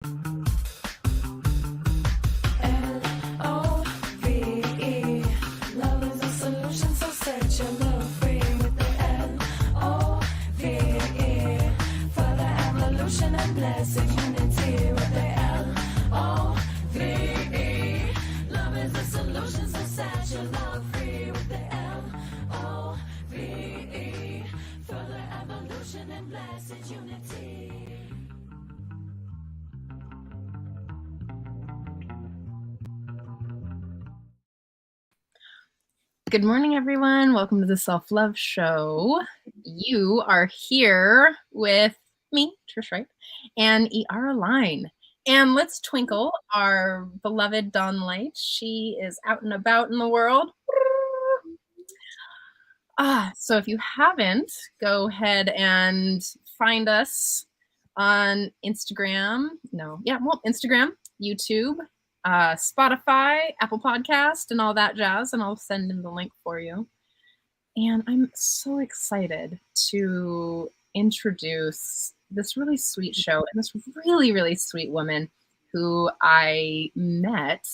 L-O-V-E. Love is a solution, so set your love free with the L-O-V-E. For the evolution and blessed unity with the L-O-V-E. Love is a solution, so set your love free with the L-O-V-E. For the evolution and blessed unity. Good morning, everyone. Welcome to the Self-Love Show. You are here with me, Trish Wright, and Iara Line. And let's twinkle our beloved Dawn Light. She is out and about in the world. So if you haven't, go ahead and find us on Instagram. Instagram, YouTube, Spotify, Apple Podcast, and all that jazz, and I'll send in the link for you. And I'm so excited to introduce this really sweet show and this really, really sweet woman who I met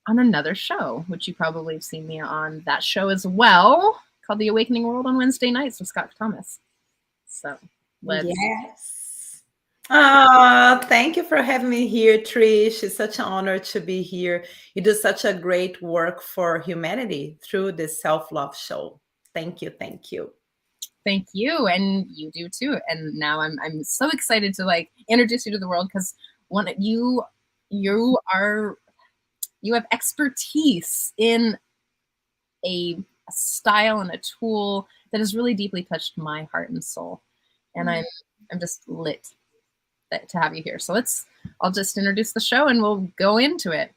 on another show, which you probably have seen me on that show as well, called The Awakening World on Wednesday nights with Scott Thomas. So Yes. Oh, thank you for having me here, Trish. It's such an honor to be here. You do such a great work for humanity through this self-love show. Thank you. Thank you. Thank you, and you do too. And now I'm so excited to introduce you to the world, because you have expertise in a style and a tool that has really deeply touched my heart and soul, and I'm just lit to have you here. So I'll just introduce the show and we'll go into it.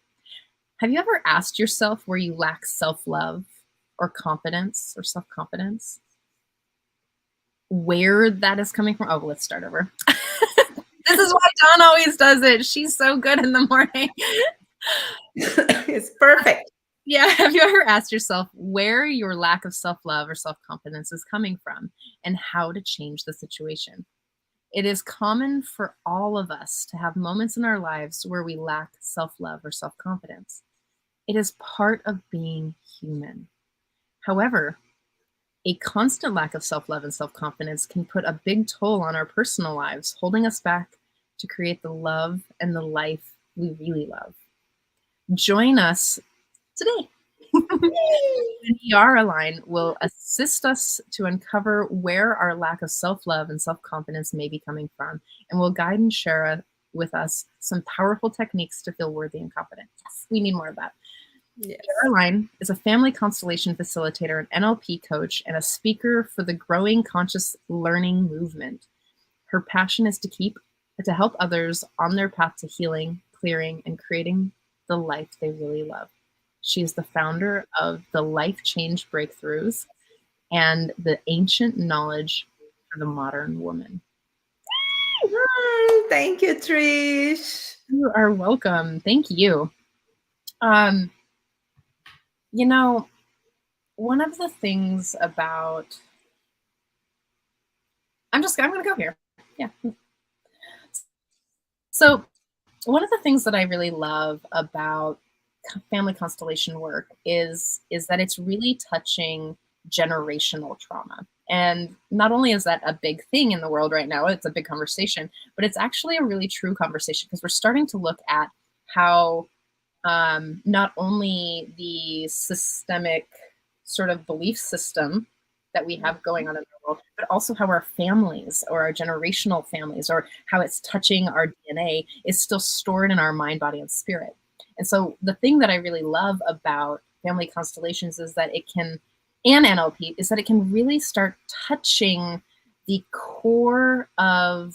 Have you ever asked yourself where you lack self-love or confidence or self-confidence? Where that is coming from? Oh, let's start over. This is why Dawn always does it. She's so good in the morning. It's perfect. Yeah. Have you ever asked yourself where your lack of self-love or self-confidence is coming from and how to change the situation? It is common for all of us to have moments in our lives where we lack self-love or self-confidence. It is part of being human. However, a constant lack of self-love and self-confidence can put a big toll on our personal lives, holding us back to create the love and the life we really love. Join us today. The Iara Line will assist us to uncover where our lack of self-love and self-confidence may be coming from, and will guide and share with us some powerful techniques to feel worthy and confident. Yes, we need more of that. Yes. Iara Line is a family constellation facilitator, an NLP coach, and a speaker for the growing conscious learning movement. Her passion is to help others on their path to healing, clearing, and creating the life they really love. She is the founder of the Life Change Breakthroughs and the Ancient Knowledge for the Modern Woman. Thank you, Trish. You are welcome. Thank you. One of the things about... I'm going to go here. Yeah. So one of the things that I really love about family constellation work is that it's really touching generational trauma. And not only is that a big thing in the world right now, it's a big conversation, but it's actually a really true conversation, because we're starting to look at how not only the systemic sort of belief system that we have going on in the world, but also how our families or our generational families, or how it's touching our DNA, is still stored in our mind, body, and spirit. And so the thing that I really love about family constellations is that and NLP, is that it can really start touching the core of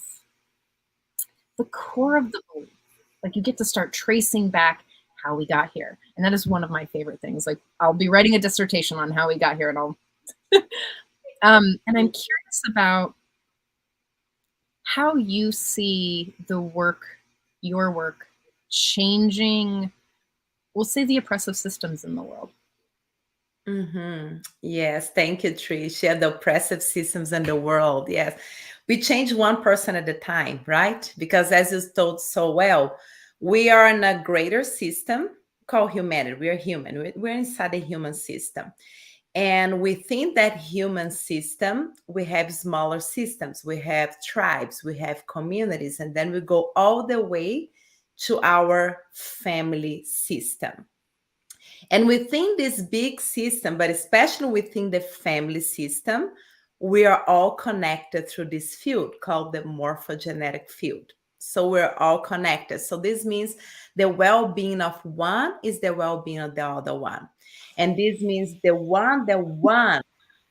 the belief. Like, you get to start tracing back how we got here. And that is one of my favorite things. Like, I'll be writing a dissertation on how we got here, and I'll and I'm curious about how you see your work changing, we'll say, the oppressive systems in the world. Yes, thank you, Trish. Yeah, the oppressive systems in the world. Yes. We change one person at a time, right? Because as you told so well, we are in a greater system called humanity. We are human. We're inside a human system. And within that human system, we have smaller systems, we have tribes, we have communities, and then we go all the way to our family system. And within this big system, but especially within the family system, we are all connected through this field called the morphogenetic field. So we're all connected. So this means the well being of one is the well being of the other one. And this means the one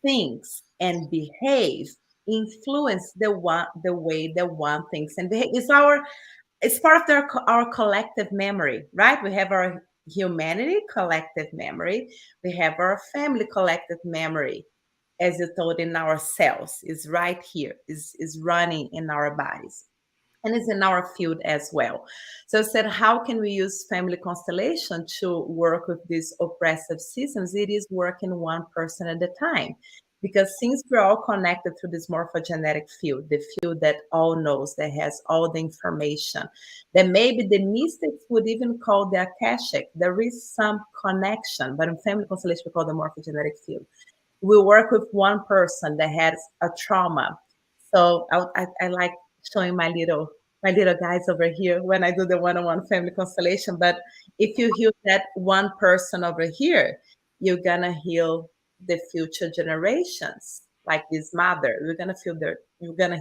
thinks and behaves influence the way the one thinks and behaves. It's part of our collective memory, right? We have our humanity collective memory. We have our family collective memory, as you told, in our cells, is right here, is running in our bodies. And it's in our field as well. So I said, how can we use family constellation to work with these oppressive systems? It is working one person at a time. Because since we're all connected through this morphogenetic field, the field that all knows, that has all the information, that maybe the mystics would even call the akashic, there is some connection, but in family constellation, we call the morphogenetic field. We work with one person that has a trauma. So I like showing my little guys over here when I do the one-on-one family constellation. But if you heal that one person over here, you're gonna heal the future generations, like this mother. You're gonna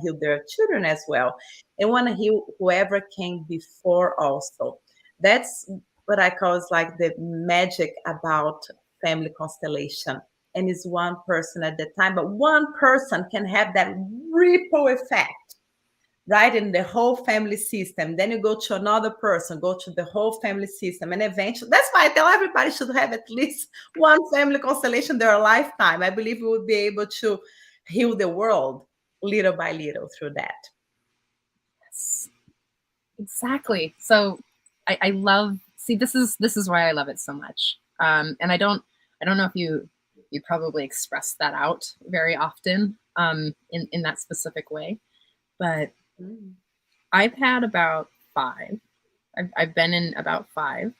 heal their children as well. And wanna heal whoever came before also. That's what I call is like the magic about family constellation. And it's one person at the time, but one person can have that ripple effect, right, in the whole family system. Then you go to another person, go to the whole family system, and eventually, that's why I tell everybody should have at least one family constellation their lifetime. I believe we would be able to heal the world little by little through that. Yes, exactly. So I love, see, this is why I love it so much. And I don't know if you probably express that out very often in that specific way, but Mm. I've had about five. I've been in about five,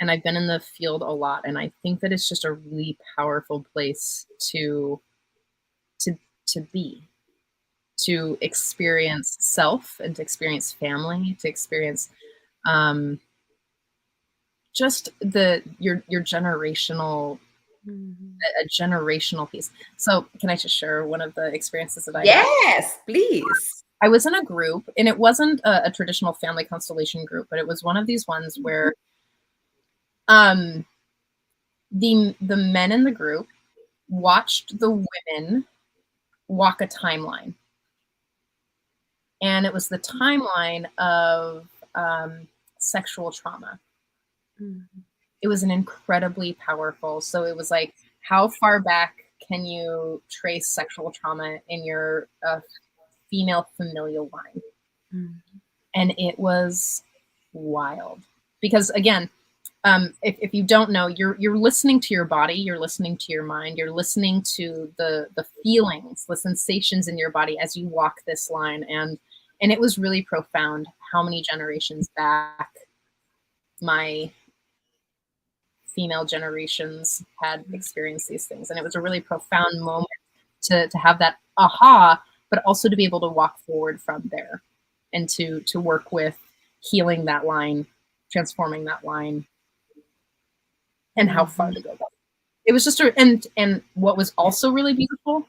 and I've been in the field a lot, and I think that it's just a really powerful place to to be, to experience self and to experience family, to experience um, just your generational, Mhm. a generational piece. So can I just share one of the experiences that I had? Yes, please. I was in a group, and it wasn't a traditional family constellation group, but it was one of these ones where um, the men in the group watched the women walk a timeline, and it was the timeline of sexual trauma. Mhm. It was an incredibly powerful. So it was like, how far back can you trace sexual trauma in your female familial line? Mhm. And it was wild because, again, if you don't know, you're listening to your body, you're listening to your mind, you're listening to the feelings, the sensations in your body as you walk this line, and it was really profound how many generations back my female generations had experienced these things, and it was a really profound moment to have that aha, but also to be able to walk forward from there and to work with healing that line, transforming that line, and how far Mhm. to go. It was just and what was also really beautiful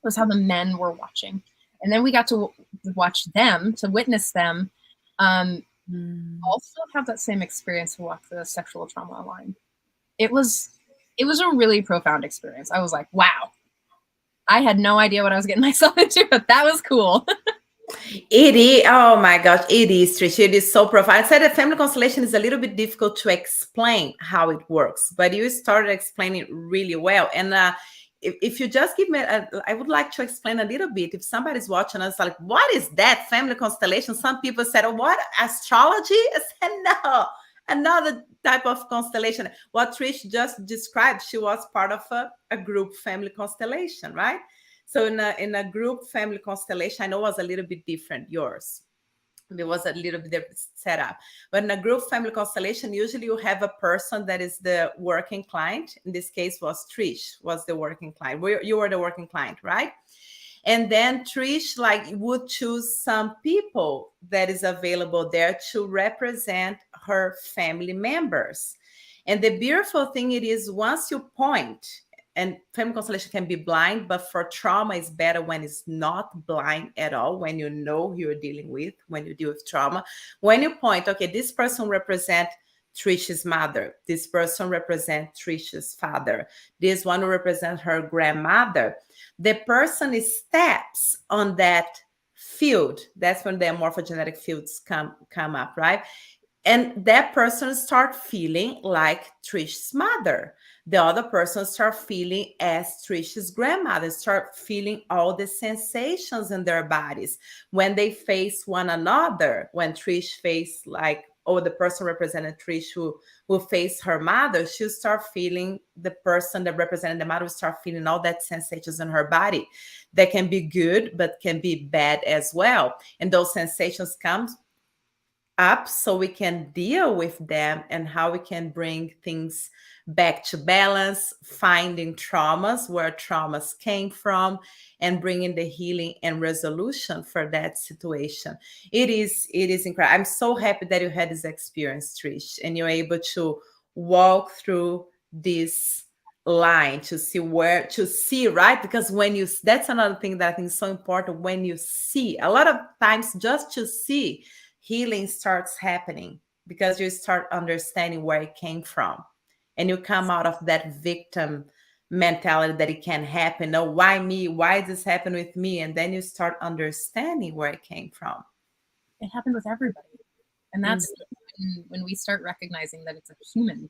was how the men were watching, and then we got to watch them, to witness them um, Mm. also have that same experience to walk the sexual trauma line. It was it was a really profound experience. I was like, wow, I had no idea what I was getting myself into, but that was cool. It is, oh my gosh, it is, Trish. It is so profound. I said that family constellation is a little bit difficult to explain how it works, but you started explaining it really well. And if you just give me, I would like to explain a little bit. If somebody's watching us, like, what is that family constellation? Some people said, oh, what, astrology? I said, no, another type of constellation. What Trish just described, she was part of a group family constellation, right? So in a group family constellation, I know it was a little bit different, yours. There was a little bit different setup. But in a group family constellation, usually you have a person that is the working client. In this case was Trish, was the working client. You were the working client, right? And then Trish like would choose some people that is available there to represent her family members. And the beautiful thing it is once you point, and family constellation can be blind, but for trauma it's better when it's not blind at all, when you know who you're dealing with, when you deal with trauma. When you point, okay, this person represent Trish's mother, this person represent Trish's father, this one represent her grandmother. The person steps on that field. That's when the morphogenetic fields come up, right? And that person start feeling like Trish's mother. The other person start feeling as Trish's grandmother, start feeling all the sensations in their bodies. When they face one another, when Trish face like, oh, the person represented Trish who face her mother, she'll start feeling, the person that represented the mother will start feeling all that sensations in her body. That can be good, but can be bad as well. And those sensations come up so we can deal with them and how we can bring things back to balance, finding traumas where traumas came from, and bringing the healing and resolution for that situation. It is incredible. I'm so happy that you had this experience, Trish, and you're able to walk through this line to see where to see, right? Because when you, that's another thing that I think is so important. When you see, a lot of times just to see, healing starts happening because you start understanding where it came from, and you come out of that victim mentality that it can happen. No, why me? Why does this happen with me? And then you start understanding where it came from. It happened with everybody. And that's when we start recognizing that it's a human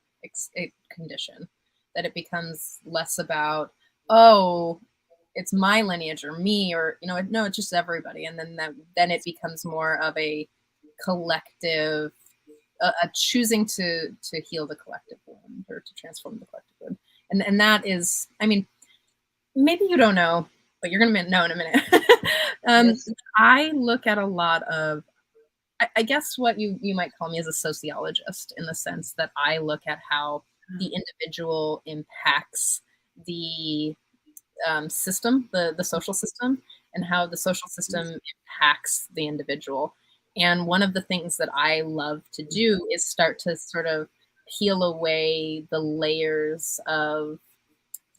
condition, that it becomes less about, oh, it's my lineage or me, or, you know, no, it's just everybody. And then it becomes more of a collective, a choosing to heal the collective wound, or to transform the collective wound. And that is, I mean, maybe you don't know, but you're going to know in a minute. Yes. I look at a lot of, I guess what you might call me as a sociologist, in the sense that I look at how the individual impacts the system, the social system, and how the social system impacts the individual. And one of the things that I love to do is start to sort of peel away the layers of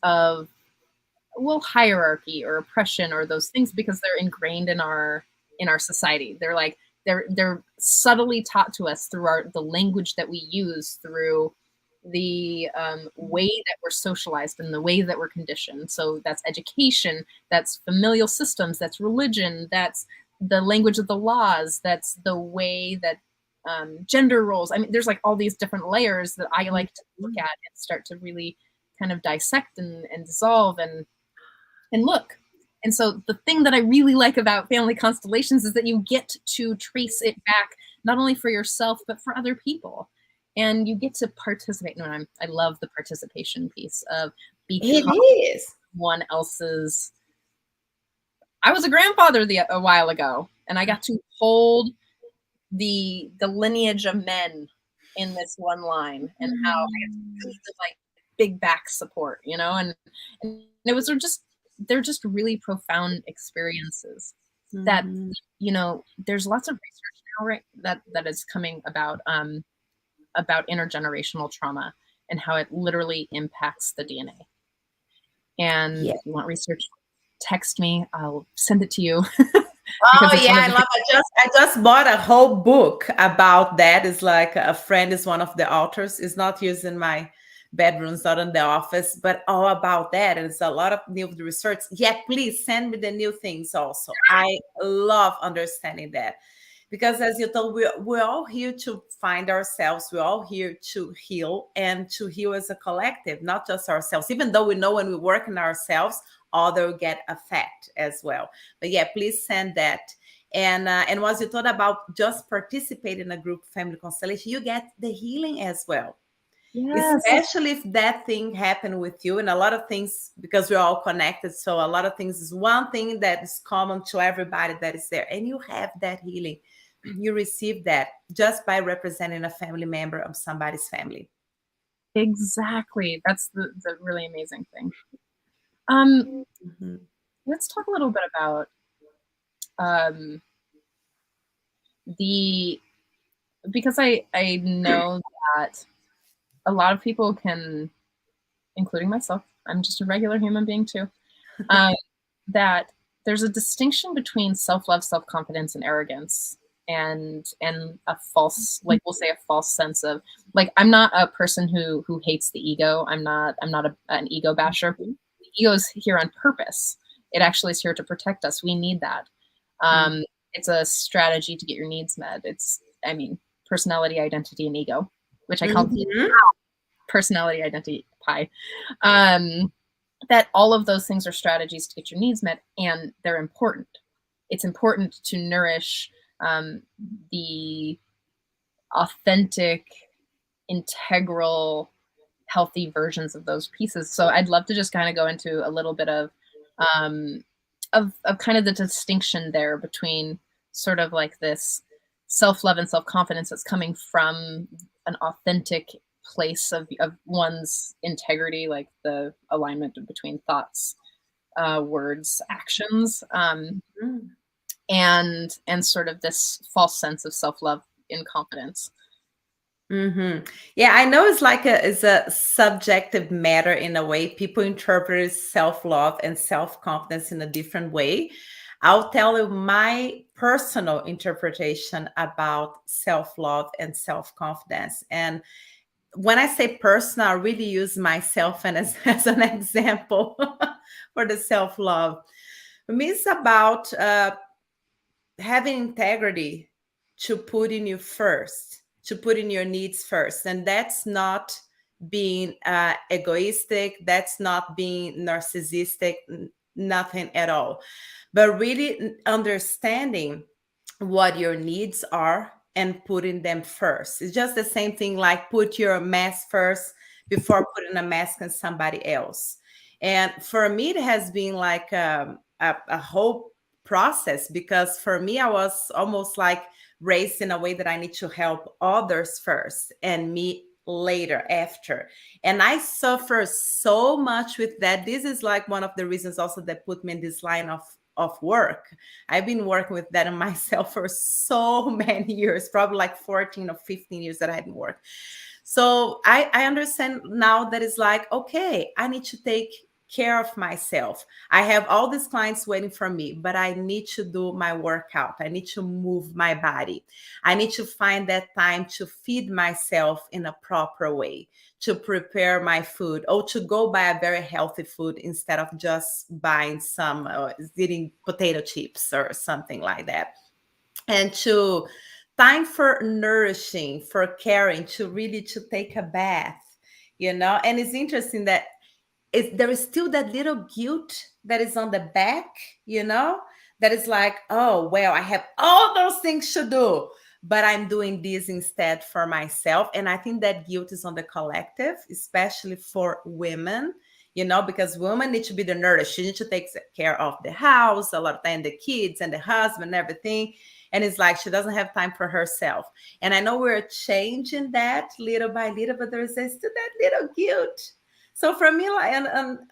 well, hierarchy or oppression or those things, because they're ingrained in our society. They're like, they're subtly taught to us through the language that we use, through the way that we're socialized and the way that we're conditioned. So that's education, that's familial systems, that's religion, that's the language of the laws, that's the way that gender roles. I mean, there's like all these different layers that I like to look at and start to really kind of dissect and dissolve and look. And so the thing that I really like about family constellations is that you get to trace it back, not only for yourself, but for other people. And you get to participate. No, I love the participation piece of becoming It is. someone else's. I was a grandfather a while ago, and I got to hold the lineage of men in this one line, and how I got to use the like big back support, you know, and it was just, they're just really profound experiences that, you know, there's lots of research now, right, that is coming about intergenerational trauma and how it literally impacts the DNA. And if you want research, text me, I'll send it to you. Oh yeah, I love it. I just bought a whole book about that. It's like a friend is one of the authors. It's not used in my bedroom, it's not in the office, but all about that. And it's a lot of new research. Yeah, please send me the new things also. I love understanding that. Because as you told, we're all here to find ourselves. We're all here to heal, and to heal as a collective, not just ourselves. Even though we know when we work on ourselves, other get affect as well. But yeah, please send that. And as you thought about just participate in a group family constellation, you get the healing as well. Yes. especially if that thing happened with you. And a lot of things, because we're all connected, so a lot of things is one thing that is common to everybody that is there, and you have that healing. You receive that just by representing a family member of somebody's family. Exactly. That's the really amazing thing. Um, Mhm. let's talk a little bit about um, the because I know that a lot of people can, including myself, I'm just a regular human being too, um, that there's a distinction between self-love, self-confidence, and arrogance, and a false, like we'll say, a false sense of, like, I'm not a person who hates the ego. I'm not an ego basher. The ego is here on purpose. It actually is here to protect us. We need that. Mhm. It's a strategy to get your needs met. It's, I mean, personality, identity, and ego, which I call Mhm. personality, identity, pie. Um, that all of those things are strategies to get your needs met, and they're important. It's important to nourish um, the authentic, integral, healthy versions of those pieces. So I'd love to just kind of go into a little bit um, of kind of the distinction there between sort of like this self-love and self-confidence that's coming from an authentic place of one's integrity, like the alignment between thoughts, words, actions, Mhm. and sort of this false sense of self-love in confidence. Yeah, I know it's a subjective matter in a way. People interpret self-love and self-confidence in a different way. I'll tell you my personal interpretation about self-love and self-confidence. And when I say personal, I really use myself and as an example for the self-love. For me, it's about having integrity to put in you first, to put in your needs first. And that's not being egoistic, that's not being narcissistic, nothing at all. But really understanding what your needs are and putting them first. It's just the same thing like put your mask first before putting a mask on somebody else. And for me, it has been like a whole process, because for me, I was almost like raised in a way that I need to help others first and me later after. And I suffer so much with that. This is like one of the reasons also that put me in this line of work. I've been working with that in myself for so many years, probably like 14 or 15 years that I've been working. So I understand now that it's like, okay, I need to take care of myself. I have all these clients waiting for me, but I need to do my workout. I need to move my body. I need to find that time to feed myself in a proper way, to prepare my food, or to go buy a very healthy food instead of just buying some eating potato chips or something like that. And to time for nourishing, for caring, to really to take a bath, and it's interesting that there is still that little guilt that is on the back, that is like, oh, well, I have all those things to do, but I'm doing this instead for myself. And I think that guilt is on the collective, especially for women, because women need to be the nurse. She needs to take care of the house, a lot of time, the kids and the husband and everything. And it's like she doesn't have time for herself. And I know we're changing that little by little, but there's still that little guilt. So for me, like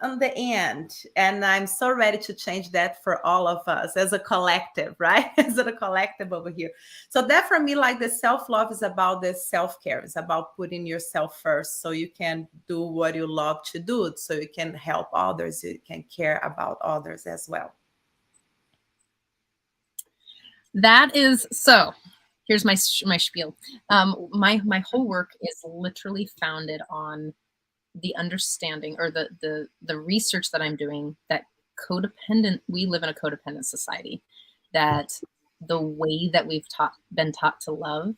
on the end, and I'm so ready to change that for all of us as a collective, right? As a collective over here. So that for me, like the self-love is about the self-care. It's about putting yourself first so you can do what you love to do, so you can help others, you can care about others as well. That is so. Here's my spiel. My whole work is literally founded on the understanding, or the research that I'm doing, that we live in a codependent society, that the way that been taught to love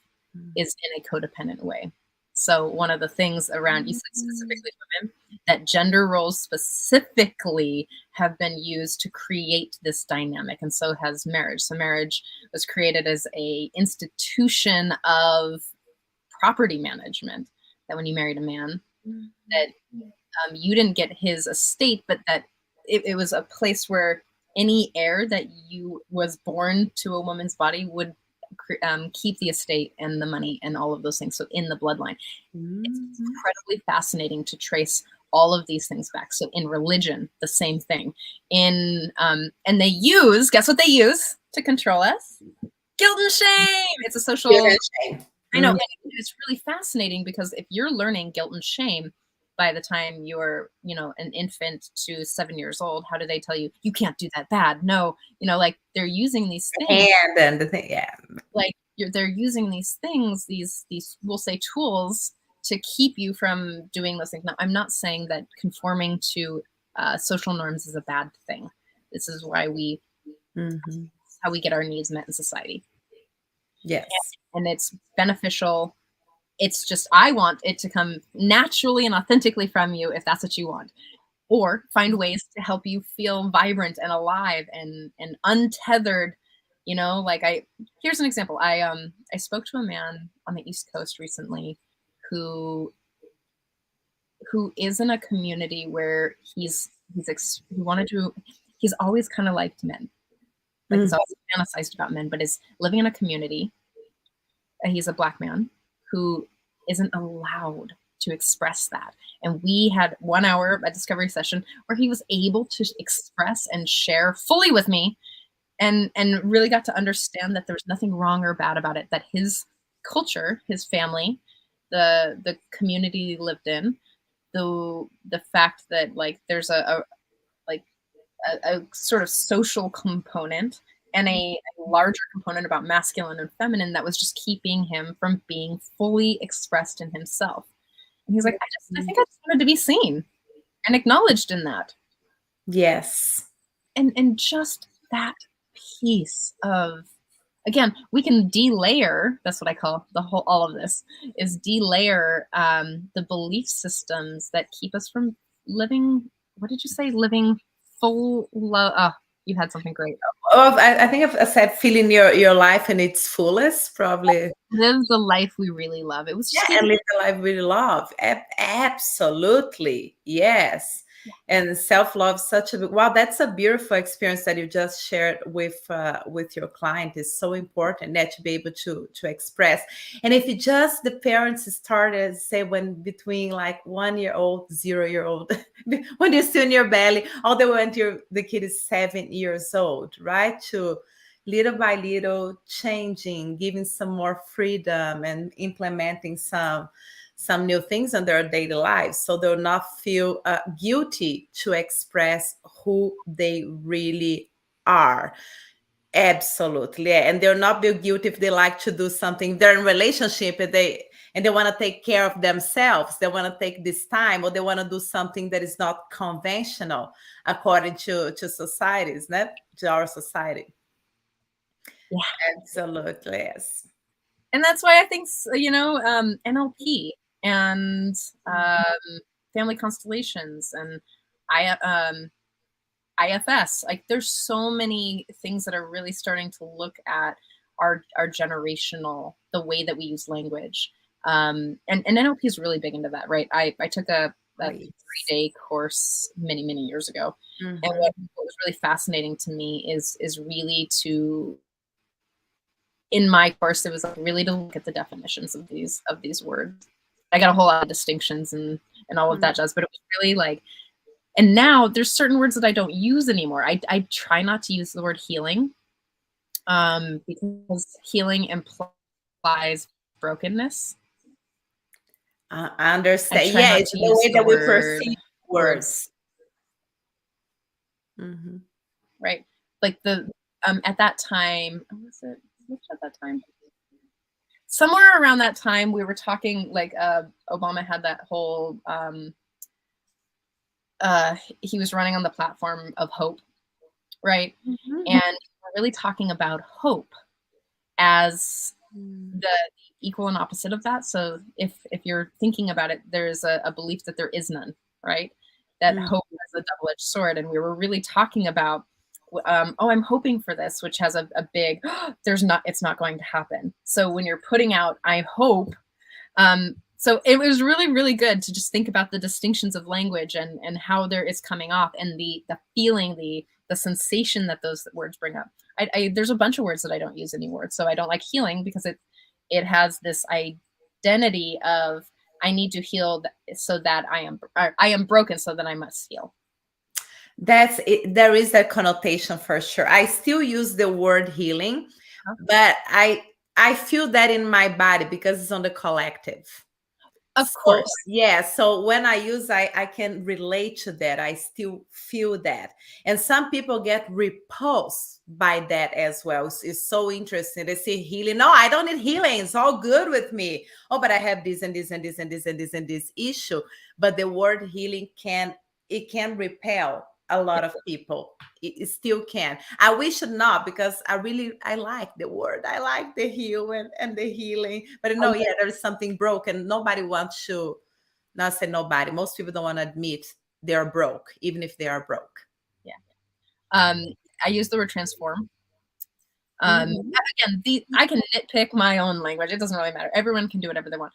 is in a codependent way. So one of the things around, you said specifically women, that gender roles specifically have been used to create this dynamic, and so has marriage. So marriage was created as a institution of property management, that when you married a man, Mhm. that you didn't get his estate, but that it was a place where any heir that you was born to a woman's body would keep the estate and the money and all of those things. So in the bloodline, it's Mhm. incredibly fascinating to trace all of these things back. So in religion, the same thing. And they use, guess what they use to control us? Guilt and shame. It's a Guilt social, and shame. I know, Mhm. and it's really fascinating because if you're learning guilt and shame by the time you're, an infant to 7 years old, how do they tell you you can't do that bad? No, like they're using these things, And then the thing, yeah. like they're using these things, these we'll say tools to keep you from doing those things. Now, I'm not saying that conforming to social norms is a bad thing. This is why Mhm. how we get our needs met in society, Yes. and it's beneficial. It's just, I want it to come naturally and authentically from you if that's what you want. Or find ways to help you feel vibrant and alive and untethered. Like here's an example. I spoke to a man on the East Coast recently who is in a community where he wanted to, he's always kind of liked men. Like he's Mm. always fantasized about men, but is living in a community. He's a Black man who isn't allowed to express that. And we had 1 hour a discovery session where he was able to express and share fully with me, and really got to understand that there was nothing wrong or bad about it, that his culture, his family, the community he lived in, the fact that like there's like a sort of social component and a larger component about masculine and feminine that was just keeping him from being fully expressed in himself. And he's like, I think I just wanted to be seen and acknowledged in that. Yes. And just that piece of, again, we can delayer, that's what I call all of this is delayer the belief systems that keep us from living, what did you say? Living full love. You had something great. Oh, I think I said feeling your life in its fullest, probably. Live the life we really love. It was Yeah, just and even, live the life we love. Absolutely. Yes. And self-love, such a wow, that's a beautiful experience that you just shared with your client. Is so important that to be able to express. And if you just the parents started say when between like 1 year old, 0 year old, when you're still in your belly, all the way until the kid is 7 years old, right? To little by little changing, giving some more freedom and implementing some new things in their daily lives so they'll not feel guilty to express who they really are. Absolutely. Yeah. And they'll not be guilty if they like to do something. They're in relationship and they want to take care of themselves. They want to take this time or they want to do something that is not conventional according to societies, not to our society. yeah. Absolutely, yes. And that's why I think, NLP and family constellations and I, IFS. Like there's so many things that are really starting to look at our generational, the way that we use language. And NLP is really big into that, right? I took a Right. 3-day course many, many years ago. And Mhm. what was really fascinating to me is really to, in my course, it was like really to look at the definitions of these words. I got a whole lot of distinctions and all of Mhm. that jazz, but it was really like, and now there's certain words that I don't use anymore. I try not to use the word healing, because healing implies brokenness. I I understand. try Yeah, not it's to the use way the that we word perceive word, words. Mhm. right? Like the at that time, was it which at that time? Somewhere around that time, we were talking like Obama had that whole he was running on the platform of hope, right? Mhm. And we're really talking about hope as Mm. the equal and opposite of that. So if you're thinking about it, there's a belief that there is none, right? That Mm. hope is a double-edged sword, and we were really talking about, oh, I'm hoping for this, which has a big, it's not going to happen. So when you're putting out, I hope, So it was really, really good to just think about the distinctions of language and how there is coming off, and the feeling, the sensation that those words bring up. There's a bunch of words that I don't use anymore. So I don't like healing because it has this identity of I need to heal so that I am broken so that I must heal. That's it. There is a connotation for sure. I still use the word healing, but I feel that in my body because it's on the collective. Of So course. yeah, so when I use, I can relate to that. I still feel that. And some people get repulsed by that as well. It's so interesting. They say healing. No, I don't need healing. It's all good with me. Oh, but I have this and this and this and this and this and this issue. But the word healing can repel a lot of people. It still can. I wish it not, because I like the word. I like the heal and the healing. But no, yeah, there's something broken. Nobody wants to, not say nobody. Most people don't want to admit they're broke, even if they are broke. Yeah. I use the word transform. Again, I can nitpick my own language. It doesn't really matter. Everyone can do whatever they want.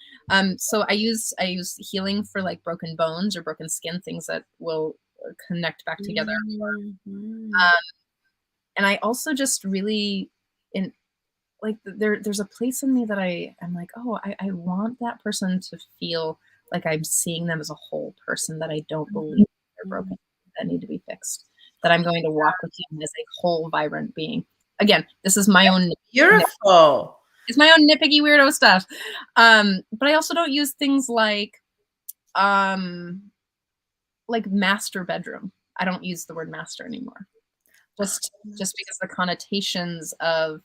So I use healing for like broken bones or broken skin, things that will connect back together. And I also just really there's a place in me that I'm like, oh, I want that person to feel like I'm seeing them as a whole person, that I don't believe they're broken, that need to be fixed, that I'm going to walk with you as a whole vibrant being. Again, this is my own beautiful. It's my own nitpicky weirdo stuff. But I also don't use things like master bedroom. I don't use the word master anymore. Just because the connotations of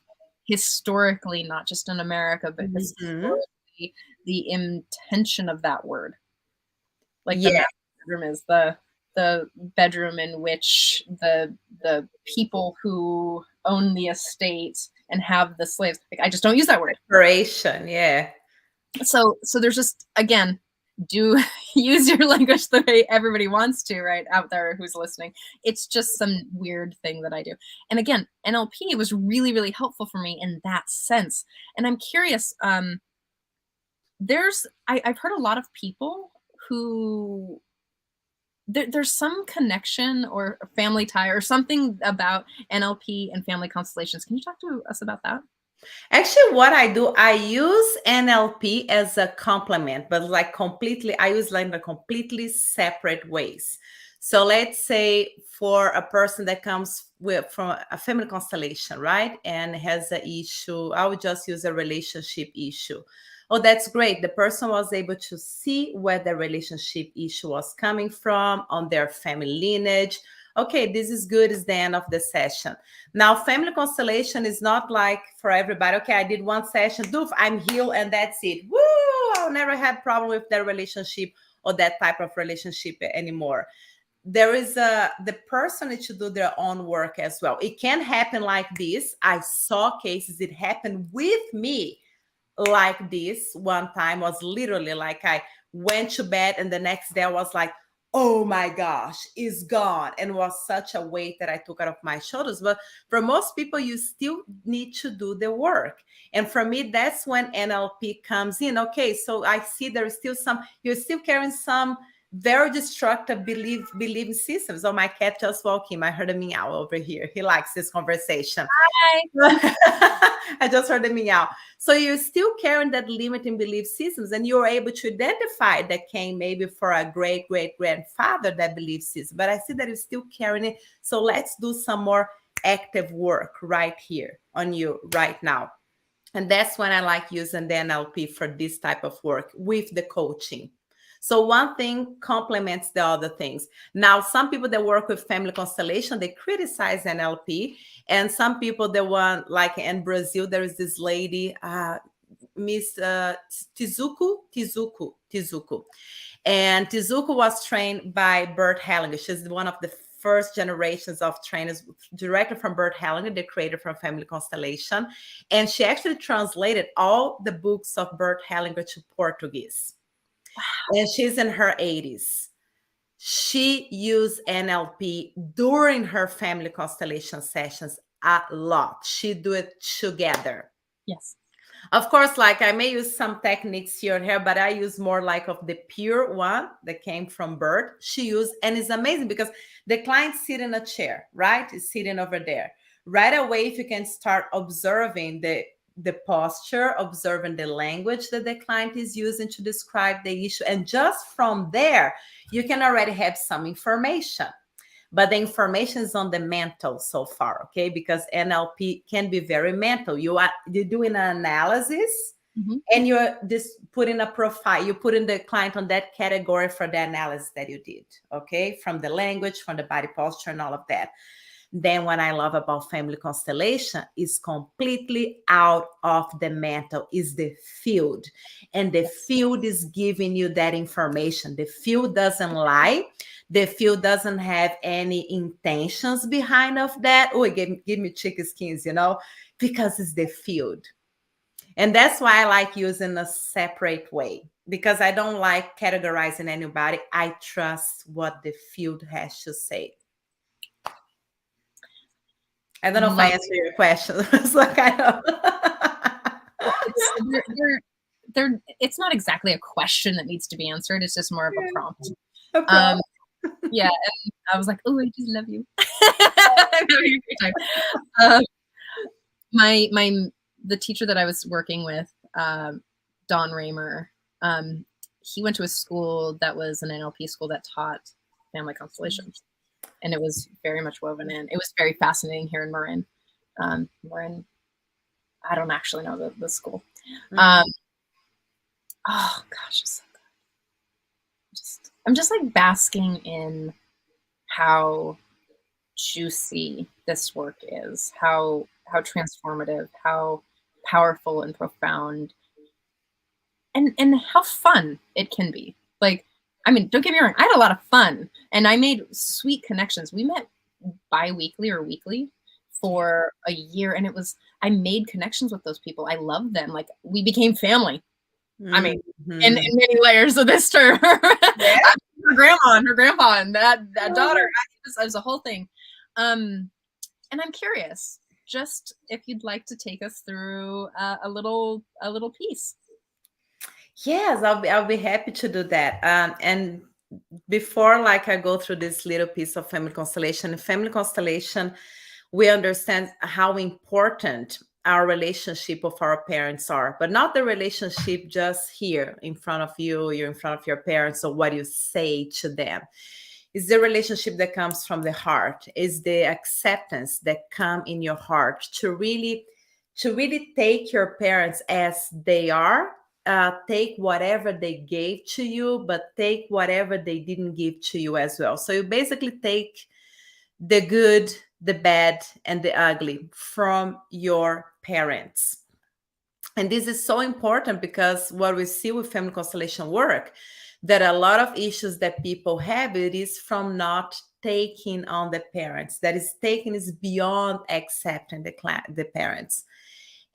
historically, not just in America, but historically, the intention of that word. Like the master bedroom is the bedroom in which the people who own the estate and have the slaves. Like, I just don't use that word. Separation, yeah. So there's just, again, do use your language the way everybody wants to, right out there who's listening. It's just some weird thing that I do. And again, NLP was really, really helpful for me in that sense. And I'm curious, I've heard a lot of people who there's some connection or family tie or something about NLP and family constellations. Can you talk to us about that? Actually, what I do, I use NLP as a complement, but like completely, I use like in a completely separate ways. So let's say for a person that comes from a family constellation, right? And has an issue, I would just use a relationship issue. Oh, that's great. The person was able to see where the relationship issue was coming from on their family lineage. Okay, this is good. It's the end of the session. Now, family constellation is not like for everybody. Okay, I did one session, doof, I'm healed, and that's it. Woo! I'll never have problem with their relationship or that type of relationship anymore. There is the person needs to do their own work as well. It can happen like this. I saw cases, it happened with me like this. One time was literally like I went to bed and the next day I was like, oh my gosh, it's gone. And was such a weight that I took out of my shoulders. But for most people, you still need to do the work. And for me, that's when NLP comes in. Okay, so I see there's still you're still carrying some very destructive belief systems. Oh, my cat just walked in. I heard a meow over here. He likes this conversation. Hi. I just heard a meow. So you're still carrying that limiting belief systems, and you're able to identify that came maybe for a great grandfather, that belief system. But I see that you're still carrying it. So let's do some more active work right here on you right now. And that's when I like using the NLP for this type of work with the coaching. So one thing complements the other things. Now, some people that work with family constellation, they criticize NLP. And some people that want, like in Brazil, there is this lady, Miss Tizuku. And Tizuku was trained by Bert Hellinger. She's one of the first generations of trainers directly from Bert Hellinger, the creator from Family Constellation. And she actually translated all the books of Bert Hellinger to Portuguese. Wow. And she's in her 80s. She used NLP during her family constellation sessions a lot. She do it together. Yes. Of course, like I may use some techniques here and here, but I use more like of the pure one that came from birth. She used, and it's amazing because the client sit in a chair, right? Is sitting over there. Right away, if you can start observing the posture, observing the language that the client is using to describe the issue, and just from there, you can already have some information. But the information is on the mental so far, okay? Because NLP can be very mental. You're doing an analysis, Mhm. and you're just putting a profile. You're putting the client on that category for the analysis that you did, okay? From the language, from the body posture, and all of that. Then what I love about family constellation is completely out of the mental, is the field. And the field is giving you that information. The field doesn't lie. The field doesn't have any intentions behind of that. Oh, give me chicken skins, because it's the field. And that's why I like using a separate way, because I don't like categorizing anybody. I trust what the field has to say. I don't know if I Love answered your question. It's like kind of it's it's not exactly a question that needs to be answered. It's just more of a prompt. a Um, problem. yeah, and I was like, oh, I just love you. I'm having a great time. My the teacher that I was working with, Don Raymer, he went to a school that was an NLP school that taught family constellations, and it was very much woven in. It was very fascinating here in Marin. Marin, I don't actually know the school. Mhm. Oh gosh, it's so good. I'm just like basking in how juicy this work is, how transformative, how powerful and profound, and how fun it can be. Like, I mean, don't get me wrong, I had a lot of fun and I made sweet connections. We met bi-weekly or weekly for a year, and I made connections with those people. I loved them. Like, we became family. I mean, in Mhm. many layers of this term. Yeah. Her grandma and her grandpa and that daughter. It was a whole thing. And I'm curious, just if you'd like to take us through a little piece. Yes, I'll be happy to do that. And before, like, I go through this little piece of family constellation, we understand how important our relationship with our parents are, but not the relationship just here in front of you, you're in front of your parents, or what you say to them. It's the relationship that comes from the heart, is the acceptance that come in your heart to really take your parents as they are. Take whatever they gave to you, but take whatever they didn't give to you as well. So you basically take the good, the bad, and the ugly from your parents. And this is so important because what we see with family constellation work, that a lot of issues that people have, it is from not taking on the parents. That is taking is beyond accepting the parents.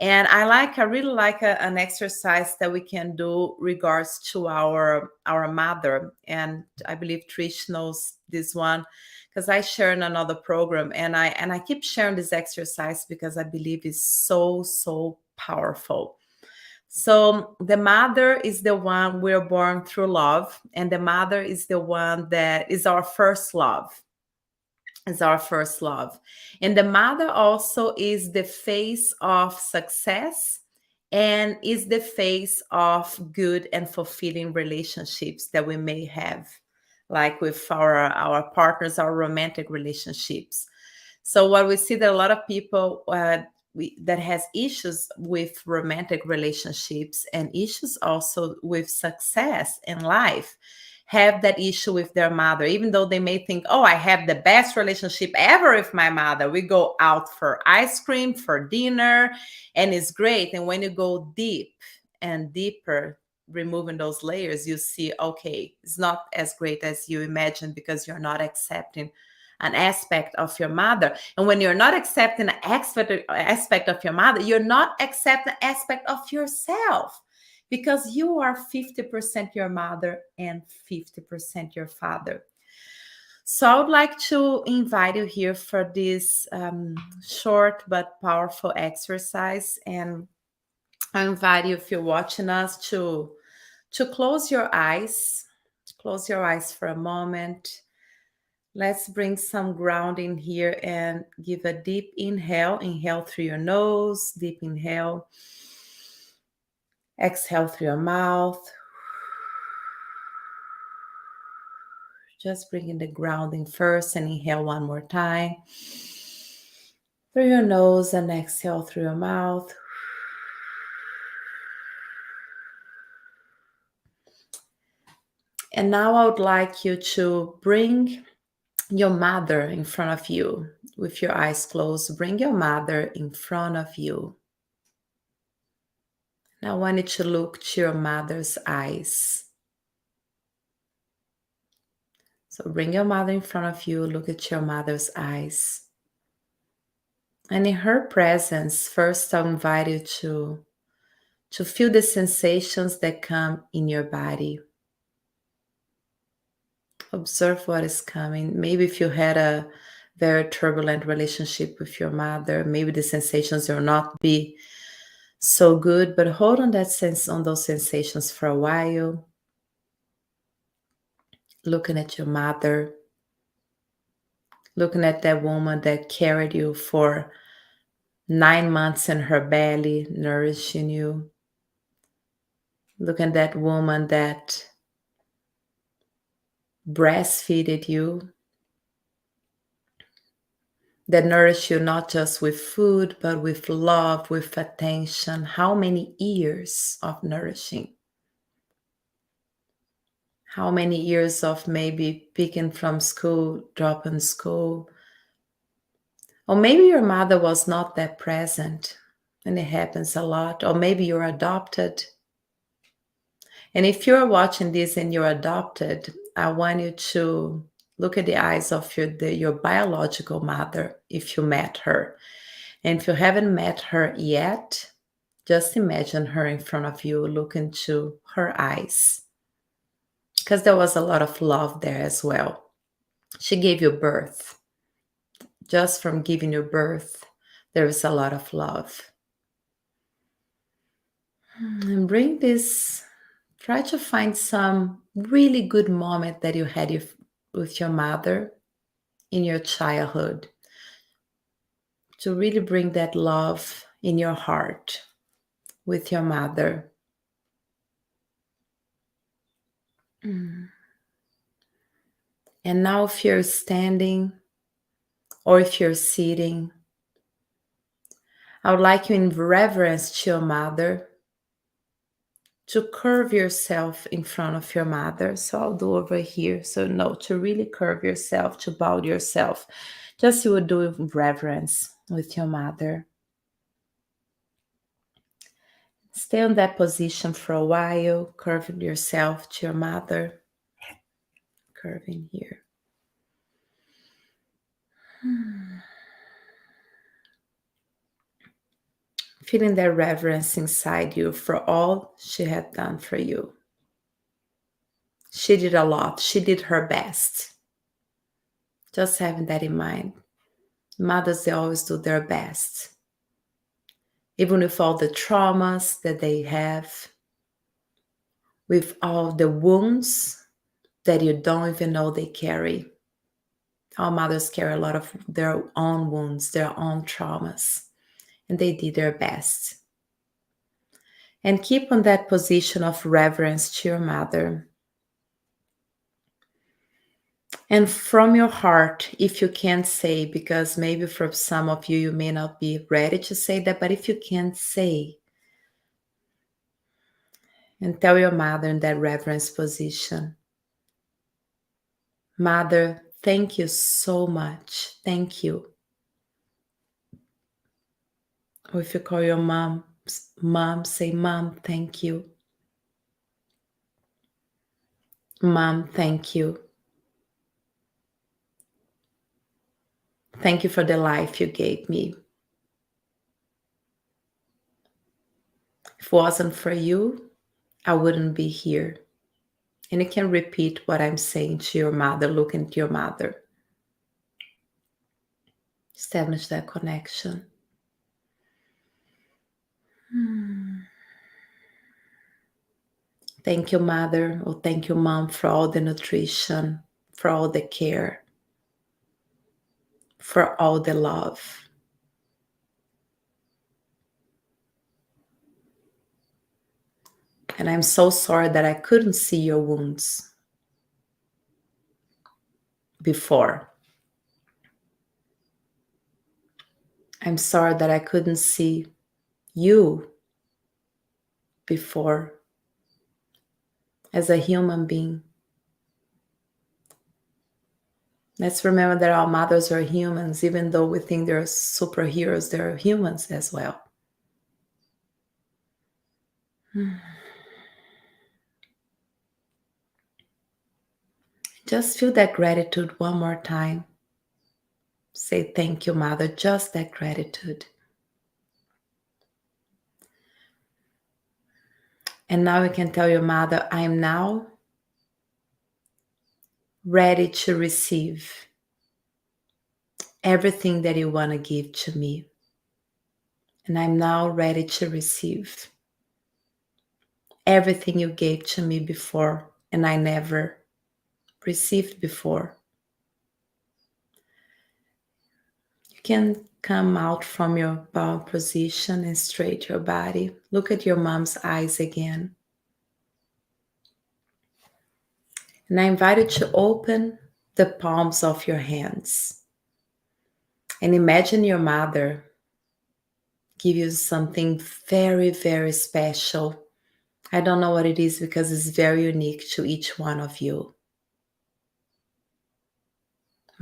And I really like an exercise that we can do regards to our mother. And I believe Trish knows this one because I share in another program, and I keep sharing this exercise because I believe it's so powerful. So the mother is the one we're born through love, and the mother is the one that is our first love, is our first love. And the mother also is the face of success and is the face of good and fulfilling relationships that we may have, like with our partners, our romantic relationships. So what we see, that a lot of people that has issues with romantic relationships and issues also with success in life have that issue with their mother, even though they may think, oh, I have the best relationship ever with my mother. We go out for ice cream, for dinner, and it's great. And when you go deep and deeper, removing those layers, you see, okay, it's not as great as you imagine because you're not accepting an aspect of your mother. And when you're not accepting an aspect of your mother, you're not accepting an aspect of yourself, because you are 50% your mother and 50% your father. So I would like to invite you here for this short but powerful exercise. And I invite you, if you're watching us, to close your eyes. Close your eyes for a moment. Let's bring some grounding here and give a deep inhale. Inhale through your nose, deep inhale. Exhale through your mouth. Just bringing the grounding first and inhale one more time. Through your nose and exhale through your mouth. And now I would like you to bring your mother in front of you. With your eyes closed, bring your mother in front of you. Now I want you to look to your mother's eyes. So bring your mother in front of you, look at your mother's eyes. And in her presence, first I'll invite you to feel the sensations that come in your body. Observe what is coming. Maybe if you had a very turbulent relationship with your mother, maybe the sensations will not be so good, but hold on that sense, on those sensations for a while. Looking at your mother, looking at that woman that carried you for 9 months in her belly, nourishing you. Look at that woman that breastfeeded you, that nourished you not just with food, but with love, with attention. How many years of nourishing? How many years of maybe picking from school, dropping school? Or maybe your mother was not that present, and it happens a lot. Or maybe you're adopted. And if you're watching this and you're adopted, I want you to look at the eyes of your biological mother if you met her. And if you haven't met her yet, just imagine her in front of you, look into her eyes. Because there was a lot of love there as well. She gave you birth. Just from giving you birth, there is a lot of love. And bring this, try to find some really good moment that you had with your mother in your childhood, to really bring that love in your heart with your mother. And now if you're standing or if you're sitting, I would like you in reverence to your mother to curve yourself in front of your mother. So I'll do over here. So no, to really curve yourself, to bow yourself. Just you would do in reverence with your mother. Stay on that position for a while, curving yourself to your mother. Curving here. Feeling that reverence inside you for all she had done for you. She did a lot. She did her best. Just having that in mind. Mothers, they always do their best. Even with all the traumas that they have, with all the wounds that you don't even know they carry. Our mothers carry a lot of their own wounds, their own traumas, and they did their best. And keep on that position of reverence to your mother. And from your heart, if you can't say, because maybe for some of you, you may not be ready to say that, but if you can't say, and tell your mother in that reverence position, Mother, thank you so much. Thank you. Or if you call your mom, say, Mom, thank you. Mom, thank you. Thank you for the life you gave me. If it wasn't for you, I wouldn't be here. And you can repeat what I'm saying to your mother, look into your mother. Establish that connection. Thank you, Mother. Oh, thank you, Mom, for all the nutrition, for all the care, for all the love. And I'm so sorry that I couldn't see your wounds before. I'm sorry that I couldn't see you before as a human being. Let's remember that our mothers are humans, even though we think they're superheroes, they're humans as well. Just feel that gratitude one more time. Say thank you, Mother, just that gratitude. And now you can tell your mother, I am now ready to receive everything that you want to give to me. And I'm now ready to receive everything you gave to me before and I never received before. You can come out from your bow position and straighten your body. Look at your mom's eyes again. And I invite you to open the palms of your hands and imagine your mother give you something very, very special. I don't know what it is because it's very unique to each one of you.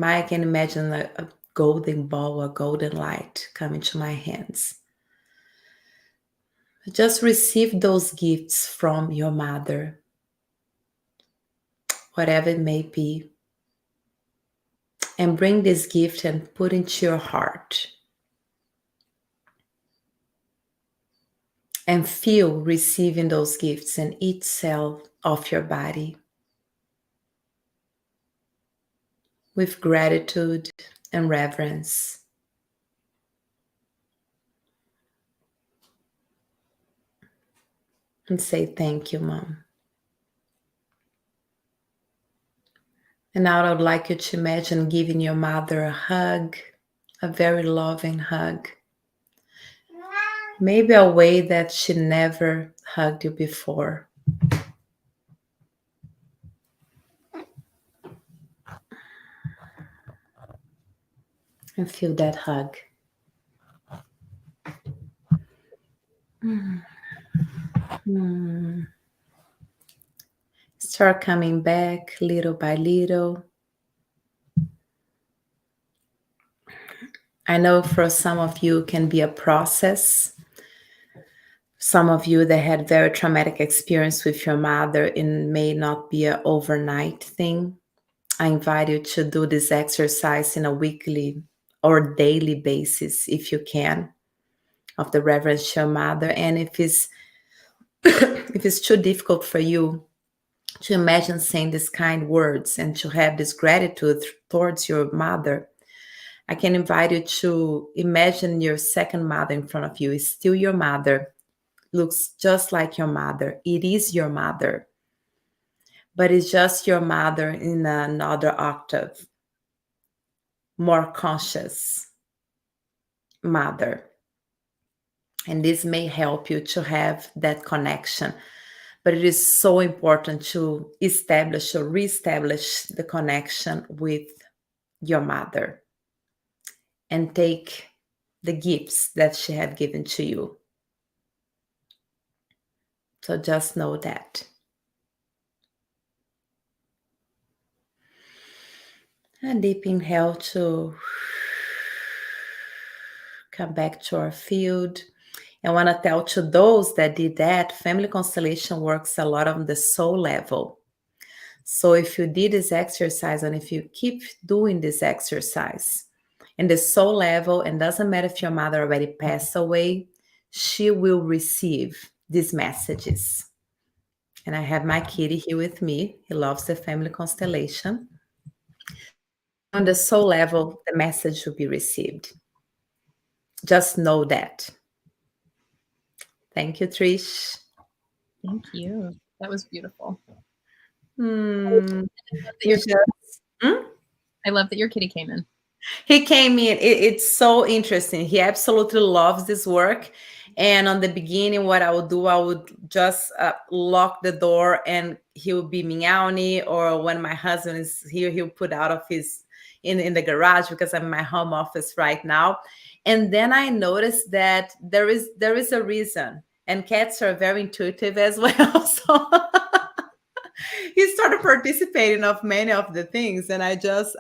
I can imagine a golden ball, a golden light coming to my hands. Just receive those gifts from your mother, whatever it may be, and bring this gift and put into your heart. And feel receiving those gifts in each cell of your body with gratitude and reverence. And say thank you, Mom. And now I would like you to imagine giving your mother a hug, a very loving hug. Maybe a way that she never hugged you before. And feel that hug. Mm. Start coming back little by little. I know for some of you it can be a process. Some of you that had very traumatic experience with your mother, it may not be an overnight thing. I invite you to do this exercise in a weekly or daily basis if you can, of the reverence to your mother. And if it's if it's too difficult for you to imagine saying these kind words and to have this gratitude towards your mother, I can invite you to imagine your second mother in front of you. It's still your mother, looks just like your mother. It is your mother, but it's just your mother in another octave, more conscious mother. And this may help you to have that connection. But it is so important to establish or reestablish the connection with your mother and take the gifts that she had given to you. So just know that. A deep inhale to come back to our field. I want to tell to those that did that, family constellation works a lot on the soul level. So if you did this exercise and if you keep doing this exercise in the soul level, and doesn't matter if your mother already passed away, she will receive these messages. And I have my kitty here with me. He loves the family constellation. On the soul level, the message will be received. Just know that. Thank you, Trish. Thank you. That was beautiful. Hmm. That your, Hmm? I love that your kitty came in. He came in. It's so interesting. He absolutely loves this work. And on the beginning, what I would do, I would just lock the door, and he would be meowing. Or when my husband is here, he'll put out of his in the garage because I'm in my home office right now. And then I noticed that there is a reason. And cats are very intuitive as well. So he started participating of many of the things, and I just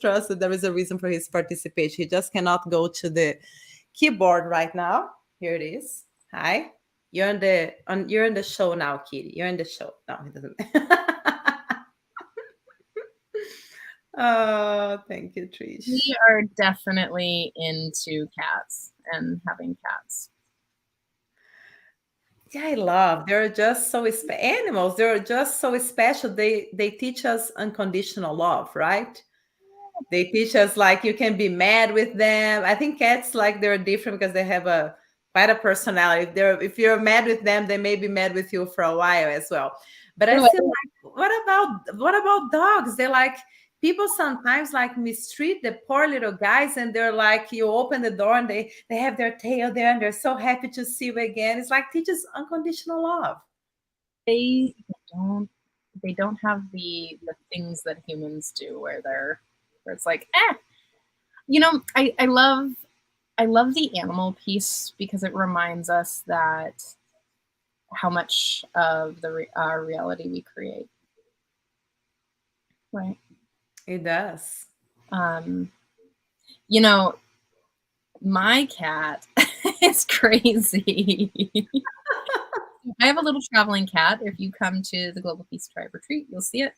trust that there is a reason for his participation. He just cannot go to the keyboard right now. Here it is. Hi, you're in the show now, Kitty. You're in the show. No, he doesn't. Oh, thank you, We Trish. are definitely into cats and having cats. Yeah, I love. They're just so animals. They're just so special. They teach us unconditional love, right? They teach us like you can be mad with them. I think cats like they're different because they have a quite a personality. If you're mad with them, they may be mad with you for a while as well. But I What feel like what about dogs? They like people sometimes like mistreat the poor little guys, and they're like you open the door and they have their tail there and they're so happy to see you again. It's like teaches unconditional love. they don't they don't have the things that humans do where it's like, I love the animal piece because it reminds us that how much of our reality we create, right? It does. Um, you know, my cat is crazy. I have a little traveling cat. If you come to the Global Peace Tribe retreat, you'll see it.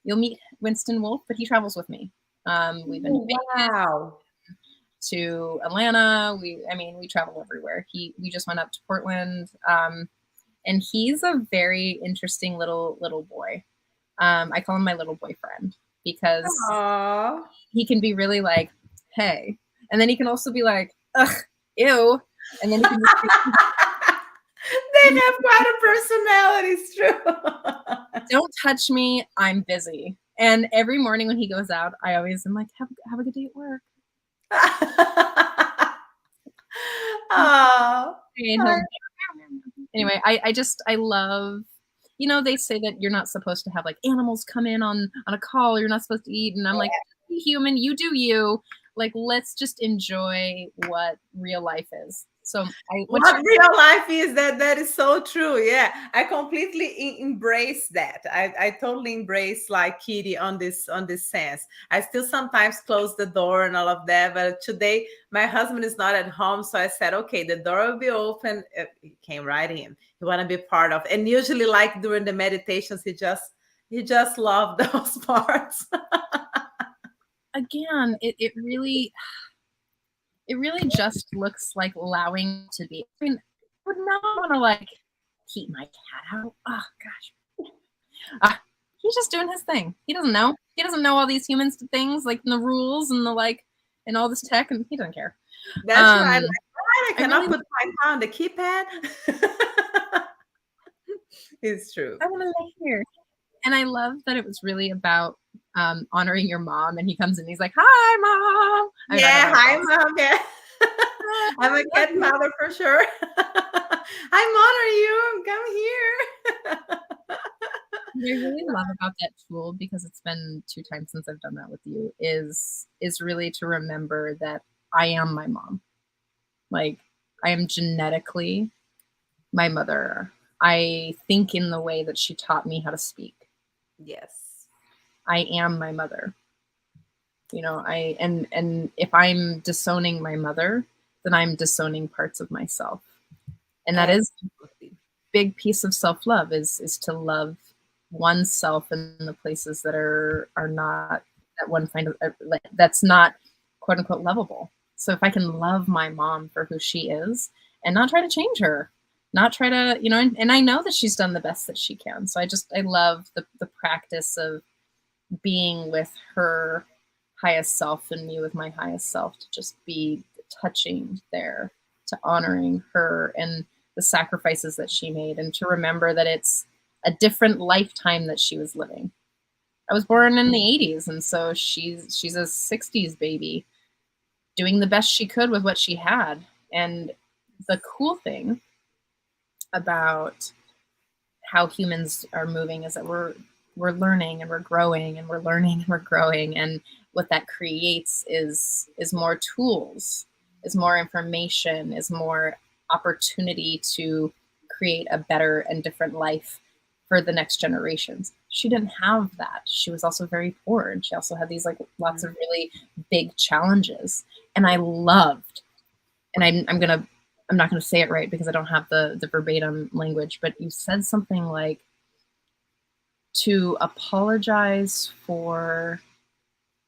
You'll meet Winston Wolf, but he travels with me. We've been to Oh, Vegas, wow. to Atlanta. We travel everywhere. We just went up to Portland, and he's a very interesting little boy. I call him my little boyfriend because Aww. he can be really like, hey, and then he can also be like, ugh, ew, and then he can just They have quite a personality, it's true. don't touch me, I'm busy. And every morning when he goes out, I always am like, have a good day at work. Oh, And he'll anyway, I love, they say that you're not supposed to have like animals come in on a call, you're not supposed to eat, and I'm like, be human, you do you. Like, let's just enjoy what real life is. So what real life is that is so true. Yeah, I completely embrace that. I totally embrace like Kitty on this sense. I still sometimes close the door and all of that, but today my husband is not at home, so I said, okay, the door will be open. He came right in. He want to be part of, and usually like during the meditations, he just loved those parts. again, it really just looks like allowing to be. I mean, I would not want to like keep my cat out. Oh gosh. He's just doing his thing. He doesn't know. He doesn't know all these humans things like the rules and the like and all this tech, and he doesn't care. That's right. Like, Um, right, I I cannot really put my hand on the keypad. It's true. I want to live here, and I love that it was really about honoring your mom. And he comes in, and he's like, "Hi, mom." I mean, I don't Yeah, know what hi, else. mom. Yeah. I'm a Love cat you. mother for sure. I'm honor you. Come here. What I really love about that tool, because it's been 2 times since I've done that with you, is really to remember that I am my mom. Like, I am genetically my mother. I think in the way that she taught me how to speak. Yes. I am my mother. And if I'm disowning my mother, then I'm disowning parts of myself. And that is Absolutely. big piece of self-love is to love oneself in the places that are not that one find that's not quote unquote lovable. So if I can love my mom for who she is and not try to change her, not try to, and I know that she's done the best that she can. So I love the practice of being with her highest self and me with my highest self, to just be touching there, to honoring her and the sacrifices that she made, and to remember that it's a different lifetime that she was living. I was born in the 80s, and so she's a 60s baby doing the best she could with what she had. And the cool thing about how humans are moving is that we're learning and we're growing and we're learning and we're growing, and what that creates is more tools, is more information, is more opportunity to create a better and different life for the next generations. She didn't have that. She was also very poor, and she also had these like lots of really big challenges. And I loved, and I'm not gonna say it right because I don't have the verbatim language, but you said something like to apologize for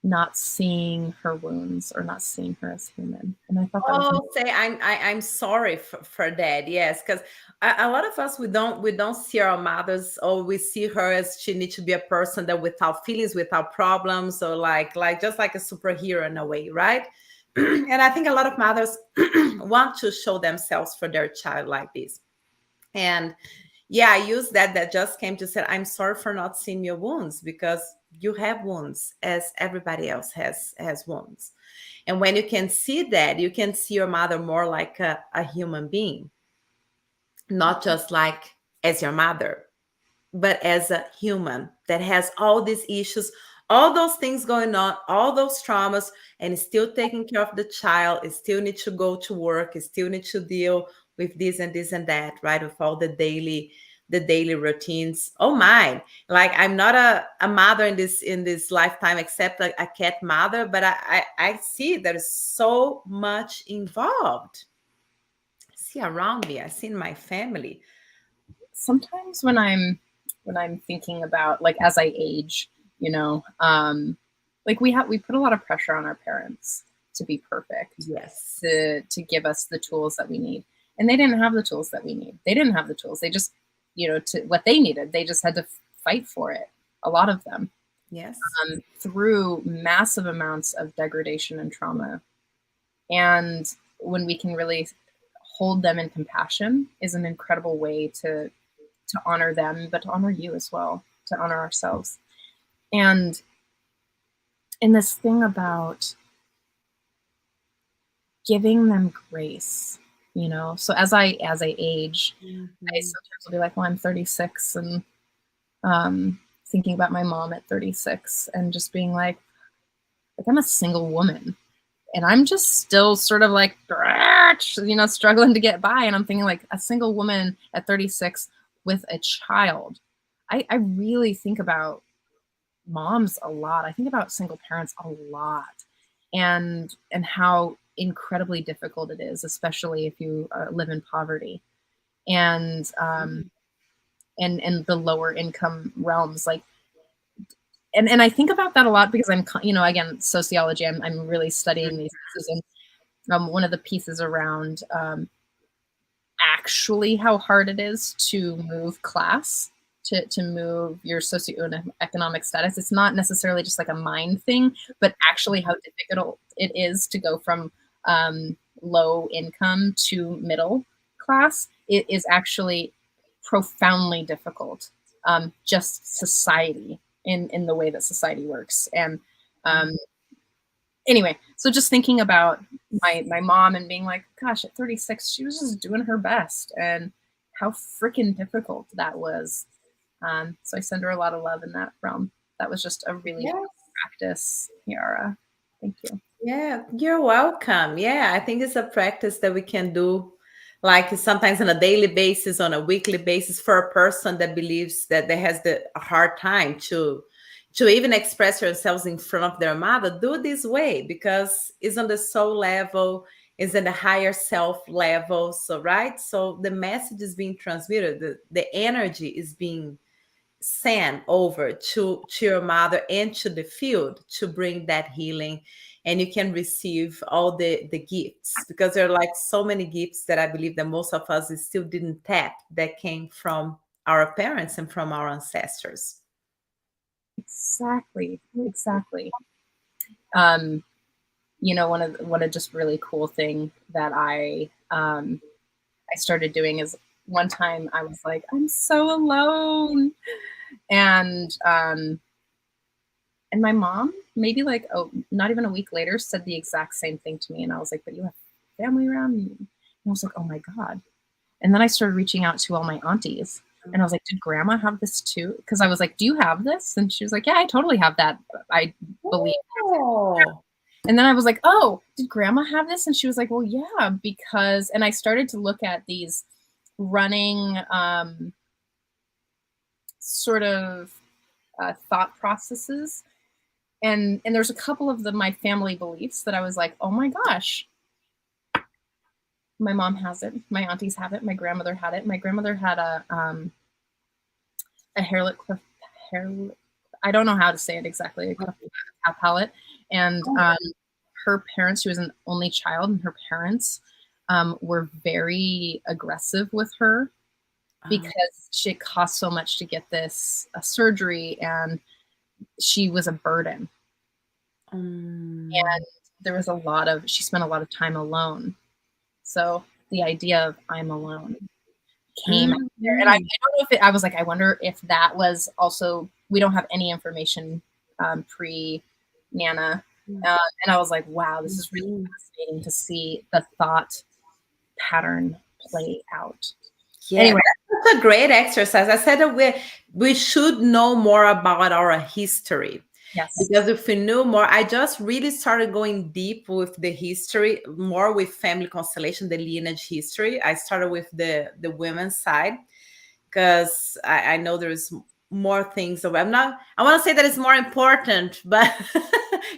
not seeing her wounds or not seeing her as human. And I thought that was Oh, say I'm sorry for that. Yes, because a lot of us we don't see our mothers, or we see her as she needs to be a person that without feelings, without problems, or like just like a superhero in a way, right? And I think a lot of mothers want to show themselves for their child like this. And yeah, I use that just came to say, I'm sorry for not seeing your wounds, because you have wounds as everybody else has wounds. And when you can see that, you can see your mother more like a human being, not just like as your mother, but as a human that has all these issues, all those things going on, all those traumas, and is still taking care of the child, it still needs to go to work, it still needs to deal with this and this and that, right? With all the daily routines. Oh my, like I'm not a mother in this lifetime, except like a cat mother, but I see there's so much involved. I see around me, I see in my family. sometimes when I'm thinking about like as I age, you know, like we put a lot of pressure on our parents to be perfect, Yes. to give us the tools that we need. And they didn't have the tools that we need. They didn't have the tools. They just, to what they needed, they just had to fight for it. A lot of them, Yes. through massive amounts of degradation and trauma. And when we can really hold them in compassion is an incredible way to honor them, but to honor you as well, to honor ourselves. And in this thing about giving them grace, so as I age, I Mhm. sometimes will be like, well, I'm 36, and thinking about my mom at 36 and just being like I'm a single woman, and I'm just still sort of like, struggling to get by. And I'm thinking like a single woman at 36 with a child. I really think about moms a lot. I think about single parents a lot, and how incredibly difficult it is, especially if you live in poverty, and and the lower income realms. Like, and I think about that a lot because again, sociology. I'm really studying these pieces, and one of the pieces around actually how hard it is to move class, to move your socioeconomic status. It's not necessarily just like a mind thing, but actually how difficult it is to go from low income to middle class. It is actually profoundly difficult. Just society, in the way that society works. And um, anyway, so just thinking about my mom and being like, gosh, at 36, she was just doing her best, and how freaking difficult that was. So I send her a lot of love in that realm. That was just a really Yeah. practice, Yara. Thank you. Yeah, you're welcome. Yeah, I think it's a practice that we can do like sometimes on a daily basis, on a weekly basis, for a person that believes that they has a hard time to even express themselves in front of their mother. Do it this way, because it's on the soul level, it's in the higher self level. So right. So the message is being transmitted, the energy is being sent over to your mother and to the field to bring that healing, and you can receive all the gifts, because there are like so many gifts that I believe that most of us still didn't tap, that came from our parents and from our ancestors. Exactly. Exactly. One of just really cool thing that I started doing is one time I was like, I'm so alone. And my mom, maybe like, oh, not even a week later, said the exact same thing to me. And I was like, but you have family around me. And I was like, oh my God. And then I started reaching out to all my aunties. And I was like, did grandma have this too? Because I was like, do you have this? And she was like, yeah, I totally have that. I believe. Oh. And then I was like, oh, did grandma have this? And she was like, well, yeah, because, and I started to look at these running sort of thought processes. And there's a couple of my family beliefs that I was like, oh my gosh, my mom has it, my aunties have it, my grandmother had it. My grandmother had a hairlet, I don't know how to say it exactly, a cow palate. And her parents, she was an only child, and her parents were very aggressive with her because it cost so much to get this surgery, and she was a burden. And there was she spent a lot of time alone. So the idea of I'm alone came out there. And I don't know if I was like, I wonder if that was also, we don't have any information pre-Nana. And I was like, wow, this is really fascinating to see the thought pattern play out. Yeah, Anyway, that's a great exercise. I said that we should know more about our history. yes. Because if we knew more, I just really started going deep with the history, more with family constellation, the lineage history. I started with the women's side because I know there's more things. So I want to say that it's more important, but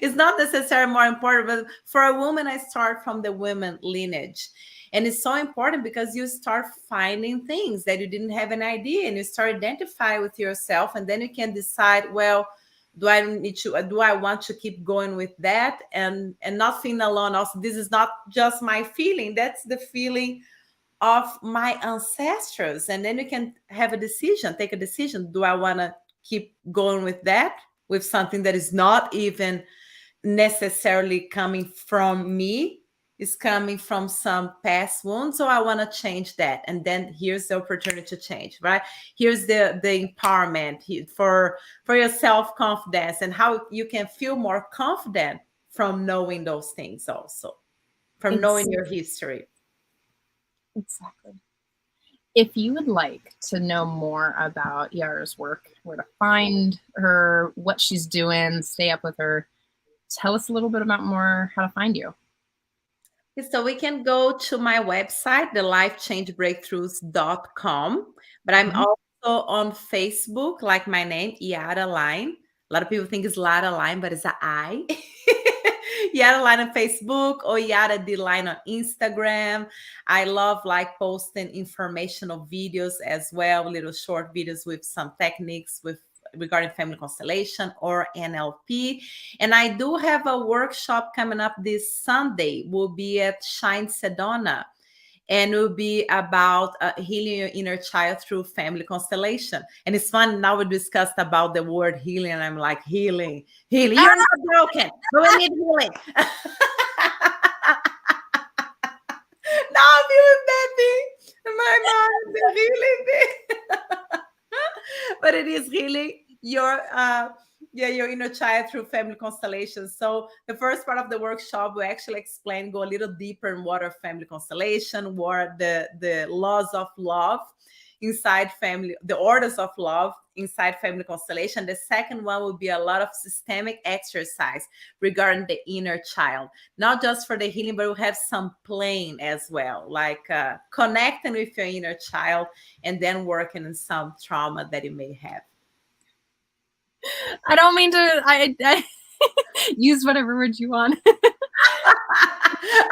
it's not necessarily more important. But for a woman, I start from the women lineage. And it's so important because you start finding things that you didn't have an idea, and you start identify with yourself, and then you can decide, well, do I want to keep going with that and not feeling alone? Also, this is not just my feeling, that's the feeling of my ancestors. And then you can have take a decision. Do I want to keep going with that, with something that is not even necessarily coming from me, is coming from some past wounds, so I want to change that? And then here's the opportunity to change, right? Here's the empowerment for your self-confidence, and how you can feel more confident from knowing those things, also from knowing your history. Exactly. If you would like to know more about Iara's work, where to find her, what she's doing, stay up with her, tell us a little bit about more how to find you. So we can go to my website, thelifechangebreakthroughs.com. But I'm also on Facebook, like my name, Iara Line. A lot of people think it's Lara Line, but it's an I. Iara Line on Facebook, or Iara D Line on Instagram. I love like posting informational videos as well, little short videos with some techniques regarding family constellation or NLP. And I do have a workshop coming up this Sunday. Will be at Shine Sedona, and it will be about healing your inner child through family constellation. And it's fun. Now we discussed about the word healing, and I'm like, healing. You're not broken, but we need healing. Now I'm feeling baby in my mind, the healing thing. But it is really your inner child through family constellation. So the first part of the workshop will actually go a little deeper in what are family constellation, what are the laws of love inside family, the orders of love inside family constellation. The second one will be a lot of systemic exercise regarding the inner child, not just for the healing, but we'll have some playing as well, like connecting with your inner child, and then working on some trauma that you may have. I don't mean to I use whatever word you want.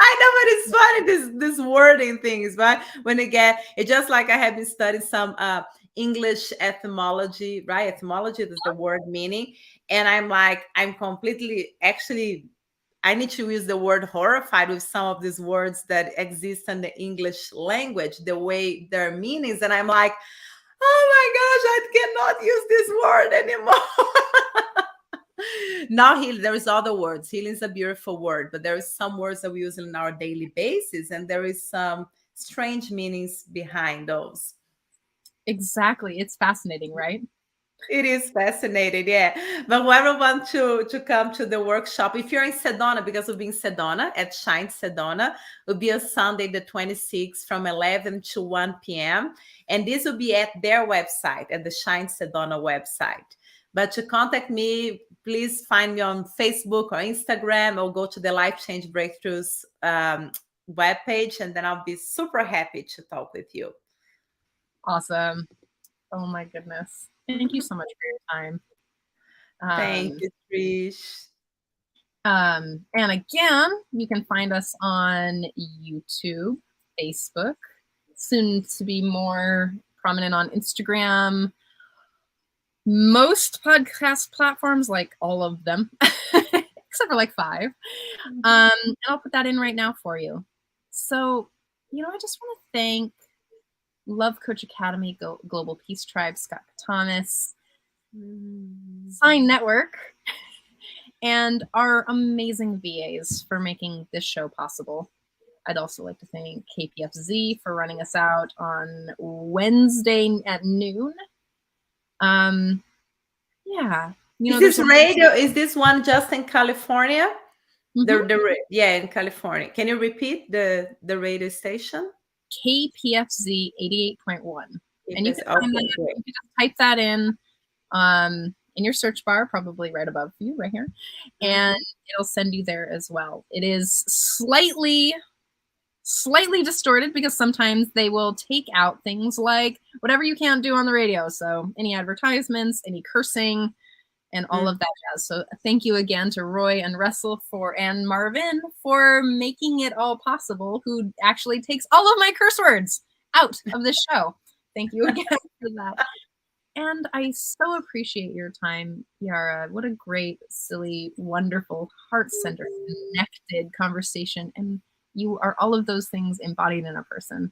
I know, but it's funny, this wording things, right? When it's just like I have been studying some English etymology, right? Etymology is the word meaning. And I'm completely, actually, I need to use the word horrified with some of these words that exist in the English language, the way their meanings. And I'm like, oh my gosh, I cannot use this word anymore. Now, there is other words. Healing is a beautiful word, but there is some words that we use on our daily basis, and there is some strange meanings behind those. Exactly. It's fascinating, right? It is fascinating, yeah. But whoever wants to come to the workshop, if you're in Sedona, because we'll be in Sedona at Shine Sedona, will be a Sunday the 26th from 11 to 1 p.m. And this will be at their website, at the Shine Sedona website. But to contact me, please find me on Facebook or Instagram, or go to the Life Change Breakthroughs webpage, and then I'll be super happy to talk with you. Awesome. Oh my goodness. Thank you so much for your time. Thank you, Trish. And again, you can find us on YouTube, Facebook, soon to be more prominent on Instagram, most podcast platforms, like all of them, except for like 5. And I'll put that in right now for you. So, I just want to thank Love Coach Academy, Global Peace Tribe, Scott Thomas, Sign Network, and our amazing VAs for making this show possible. I'd also like to thank KPFZ for running us out on Wednesday at noon. Yeah. Is this radio? Is this one just in California? Yeah, in California. Can you repeat the radio station? KPFZ 88.1. And you can find that, you can just type that in your search bar, probably right above you, right here, and it'll send you there as well. It is slightly distorted because sometimes they will take out things like whatever you can't do on the radio. So any advertisements, any cursing, and all of that jazz. So thank you again to Roy and Russell and Marvin for making it all possible, who actually takes all of my curse words out of the show. Thank you again for that. And I so appreciate your time, Iara. What a great, silly, wonderful, heart-centered, connected conversation. And you are all of those things embodied in a person.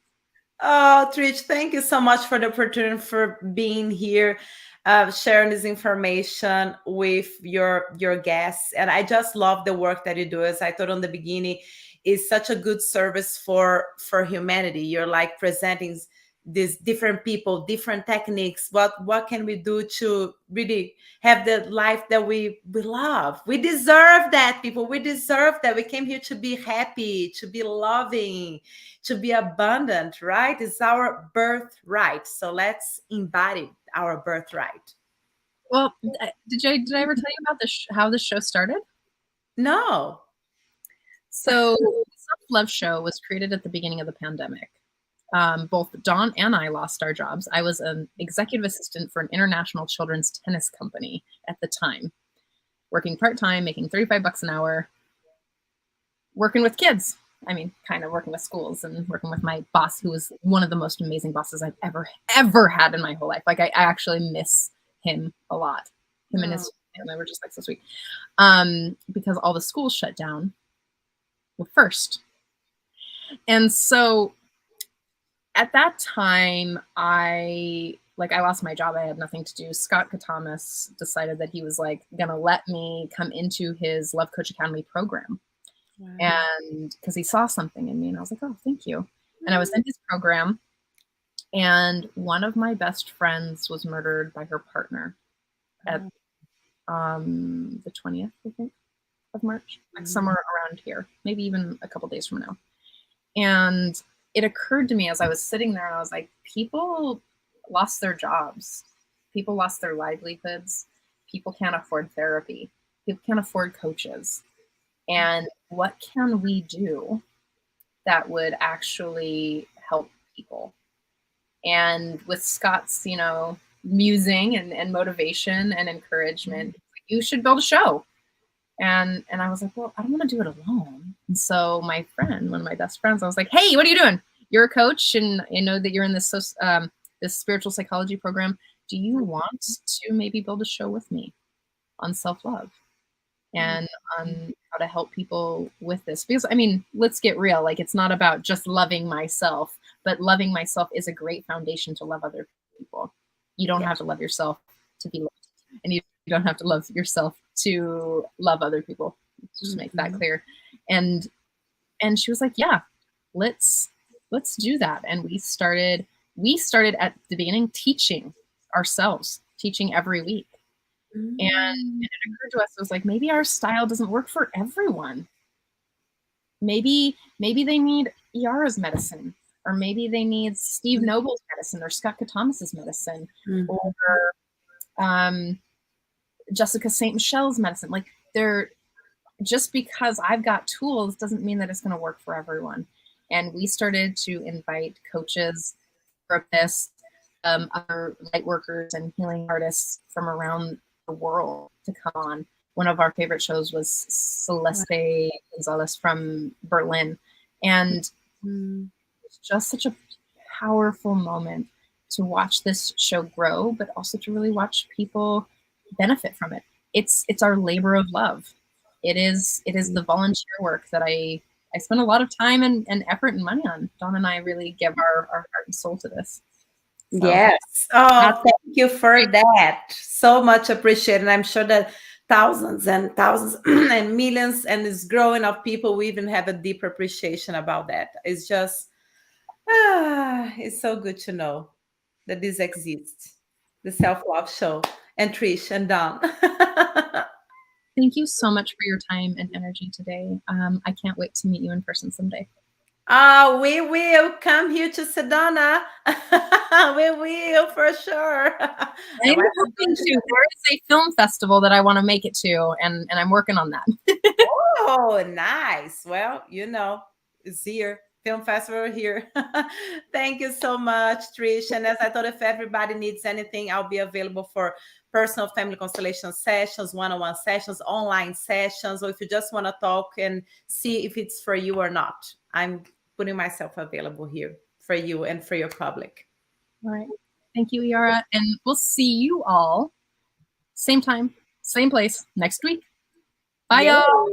Oh, Trish, thank you so much for the opportunity for being here, sharing this information with your guests. And I just love the work that you do. As I thought on the beginning, is such a good service for humanity. You're like presenting these different people, different techniques. What can we do to really have the life that we love? We deserve that, people. We deserve that. We came here to be happy, to be loving, to be abundant, right? It's our birthright. So let's embody our birthright. Well, did I ever tell you about how this show started? No. So the Self-Love Show was created at the beginning of the pandemic. Both Dawn and I lost our jobs. I was an executive assistant for an international children's tennis company at the time, working part-time, making $35 an hour, working with kids. I mean, kind of working with schools and working with my boss, who was one of the most amazing bosses I've ever had in my whole life. Like I actually miss him a lot. Him and his family were just like so sweet. Because all the schools shut down first. And so at that time, I lost my job. I had nothing to do. Scott Thomas decided that he was like going to let me come into his Love Coach Academy program. Wow. And because he saw something in me, and I was like, oh, thank you. And I was in his program, and one of my best friends was murdered by her partner at the 20th, I think, of March, like somewhere around here, maybe even a couple days from now. And it occurred to me as I was sitting there, and I was like, people lost their jobs. People lost their livelihoods. People can't afford therapy. People can't afford coaches. And what can we do that would actually help people? And with Scott's, musing and motivation and encouragement, you should build a show. And I was like, well, I don't want to do it alone. And so my friend, one of my best friends, I was like, hey, what are you doing? You're a coach, and I know that you're in this spiritual psychology program. Do you want to maybe build a show with me on self-love and on how to help people with this? Because, I mean, let's get real. Like, it's not about just loving myself, but loving myself is a great foundation to love other people. You don't have to love yourself to be loved, and you don't have to love yourself to love other people. Just make that clear. And she was like, yeah, let's let's do that. And we started at the beginning teaching ourselves, teaching every week. And it occurred to us, it was like, maybe our style doesn't work for everyone. Maybe they need Iara's medicine, or maybe they need Steve Noble's medicine, or Scott Thomas's medicine, or Jessica St. Michelle's medicine. Like, just because I've got tools doesn't mean that it's going to work for everyone. And we started to invite coaches, therapists, other light workers and healing artists from around the world to come on. One of our favorite shows was Celeste Gonzalez from Berlin. And it's just such a powerful moment to watch this show grow, but also to really watch people benefit from it. It's our labor of love. It is the volunteer work that I spend a lot of time and effort and money on. Dawn and I really give our heart and soul to this. So, yes. Oh, thank you for that. So much appreciated. I'm sure that thousands and thousands and millions and it's growing of people, we even have a deep appreciation about that. It's just, it's so good to know that this exists. The Self-Love Show. And Trish and Dawn. Thank you so much for your time and energy today. I can't wait to meet you in person someday. We will come here to Sedona. We will for sure. I'm hoping to. There is a film festival that I want to make it to, and I'm working on that. Oh, nice. Well, it's here. Film festival here. Thank you so much, Trish. And as I thought, if everybody needs anything, I'll be available for personal family constellation sessions, one-on-one sessions, online sessions, or if you just want to talk and see if it's for you or not. I'm putting myself available here for you and for your public. All right. Thank you, Iara. And we'll see you all same time, same place next week. Bye, y'all.